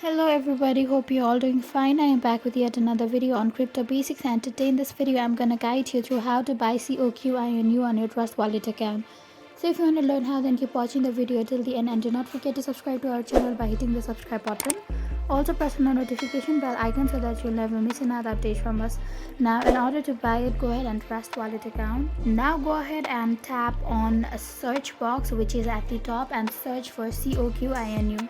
Hello everybody, hope you're all doing fine. I am back with yet another video on crypto basics, and today in this video I'm gonna guide you through how to buy COQ INU on your Trust Wallet account. So if you want to learn how, then keep watching the video till the end, and do not forget to subscribe to our channel by hitting the subscribe button. Also press on the notification bell icon so that you'll never miss another update from us. Now in order to buy it, go ahead and Trust Wallet account. Now go ahead and tap on a search box which is at the top and search for COQ INU.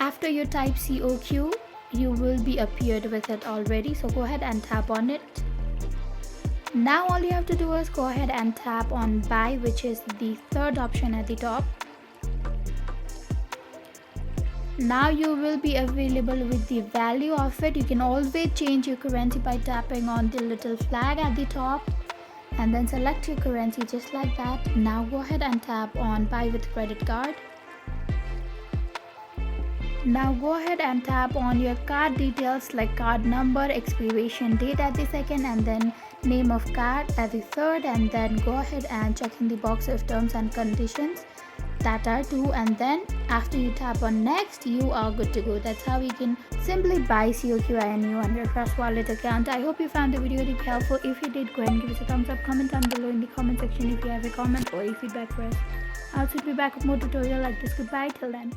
After you type COQ, you will be appeared with it already, so go ahead and tap on it. Now all you have to do is go ahead and tap on buy, which is the third option at the top. Now you will be available with the value of it. You can always change your currency by tapping on the little flag at the top and then select your currency just like that. Now go ahead and tap on buy with credit card. Now go ahead and tap on your card details like card number, expiration date at the second, and then name of card at the third, and then go ahead and check in the box of terms and conditions that are two, and then after you tap on next, you are good to go. That's how you can simply buy COQ INU on your Trust Wallet account. I hope you found the video really helpful. If you did, go ahead and give us a thumbs up, comment down below in the comment section if you have a comment or a feedback for us. I'll soon be back with more tutorial like this. Goodbye till then.